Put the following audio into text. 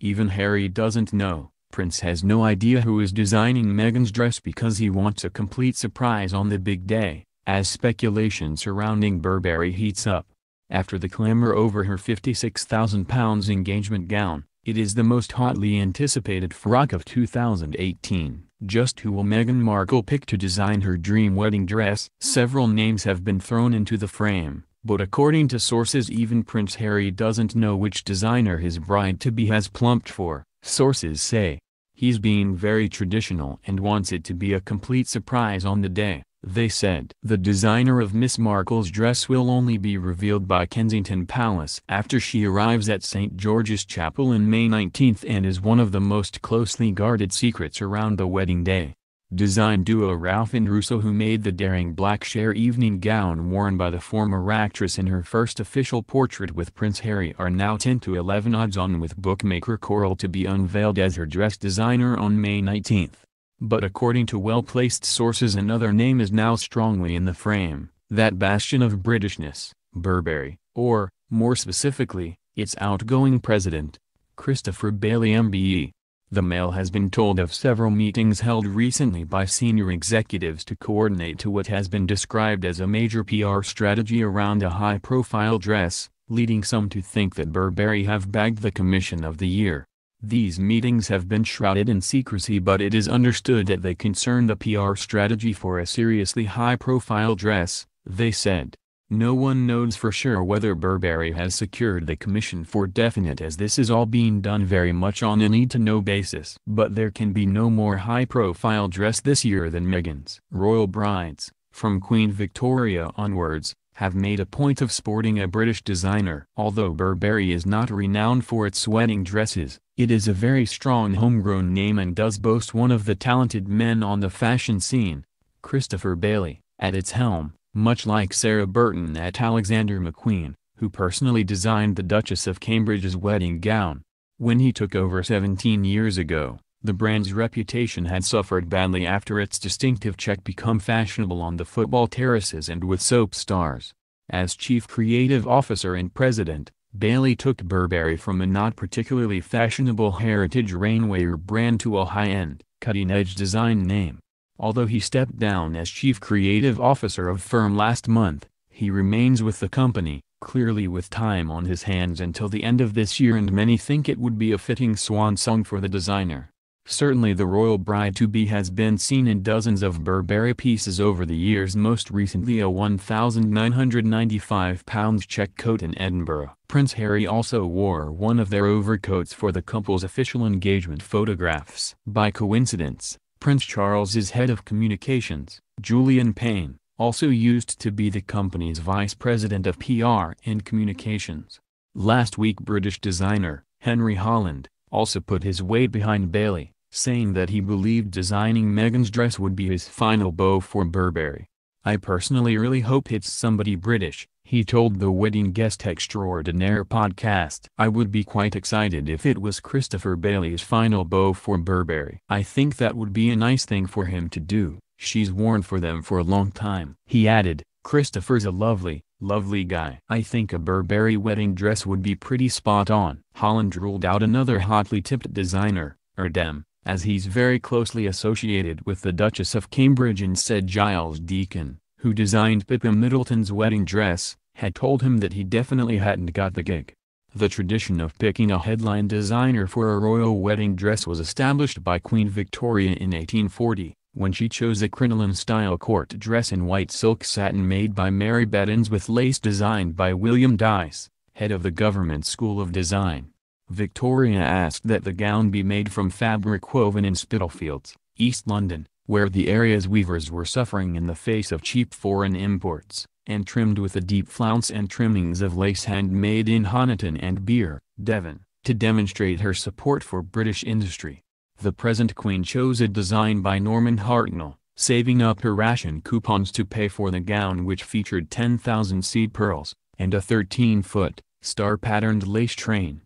Even Harry doesn't know. Prince has no idea who is designing Meghan's dress because he wants a complete surprise on the big day, as speculation surrounding Burberry heats up. After the clamor over her £56,000 engagement gown, it is the most hotly anticipated frock of 2018. Just who will Meghan Markle pick to design her dream wedding dress? Several names have been thrown into the frame, but according to sources even Prince Harry doesn't know which designer his bride-to-be has plumped for. Sources say he's being very traditional and wants it to be a complete surprise on the day. They said the designer of Miss Markle's dress will only be revealed by Kensington Palace after she arrives at St. George's Chapel on May 19 and is one of the most closely guarded secrets around the wedding day. Design duo Ralph and Russo, who made the daring black sheer evening gown worn by the former actress in her first official portrait with Prince Harry, are now 10 to 11 odds on with bookmaker Coral to be unveiled as her dress designer on May 19. But according to well-placed sources another name is now strongly in the frame, that bastion of Britishness, Burberry, or, more specifically, its outgoing president, Christopher Bailey MBE. The Mail has been told of several meetings held recently by senior executives to coordinate to what has been described as a major PR strategy around a high-profile dress, leading some to think that Burberry have bagged the commission of the year. These meetings have been shrouded in secrecy, but it is understood that they concern the PR strategy for a seriously high-profile dress, they said. No one knows for sure whether Burberry has secured the commission for definite, as this is all being done very much on a need-to-know basis. But there can be no more high-profile dress this year than Meghan's. Royal brides, from Queen Victoria onwards, have made a point of sporting a British designer. Although Burberry is not renowned for its wedding dresses, it is a very strong homegrown name and does boast one of the talented men on the fashion scene, Christopher Bailey, at its helm, much like Sarah Burton at Alexander McQueen, who personally designed the Duchess of Cambridge's wedding gown. When he took over 17 years ago, the brand's reputation had suffered badly after its distinctive check became fashionable on the football terraces and with soap stars. As chief creative officer and president, Bailey took Burberry from a not particularly fashionable heritage rainwear brand to a high-end, cutting-edge design name. Although he stepped down as chief creative officer of firm last month, he remains with the company, clearly with time on his hands until the end of this year, and many think it would be a fitting swan song for the designer. Certainly the royal bride-to-be has been seen in dozens of Burberry pieces over the years, most recently a £1,995 check coat in Edinburgh. Prince Harry also wore one of their overcoats for the couple's official engagement photographs. By coincidence, Prince Charles's head of communications, Julian Payne, also used to be the company's vice president of PR and communications. Last week British designer, Henry Holland, also put his weight behind Bailey, saying that he believed designing Meghan's dress would be his final bow for Burberry. "I personally really hope it's somebody British," he told the Wedding Guest Extraordinaire podcast. "I would be quite excited if it was Christopher Bailey's final bow for Burberry. I think that would be a nice thing for him to do. She's worn for them for a long time." He added, "Christopher's a lovely guy. I think a Burberry wedding dress would be pretty spot on." Holland ruled out another hotly tipped designer, Erdem, as he's very closely associated with the Duchess of Cambridge, and said Giles Deacon, who designed Pippa Middleton's wedding dress, had told him that he definitely hadn't got the gig. The tradition of picking a headline designer for a royal wedding dress was established by Queen Victoria in 1840, when she chose a crinoline-style court dress in white silk satin made by Mary Bettins with lace designed by William Dyce, head of the Government School of Design. Victoria asked that the gown be made from fabric woven in Spitalfields, East London, where the area's weavers were suffering in the face of cheap foreign imports, and trimmed with a deep flounce and trimmings of lace handmade in Honiton and Beer, Devon, to demonstrate her support for British industry. The present Queen chose a design by Norman Hartnell, saving up her ration coupons to pay for the gown, which featured 10,000 seed pearls, and a 13-foot, star-patterned lace train.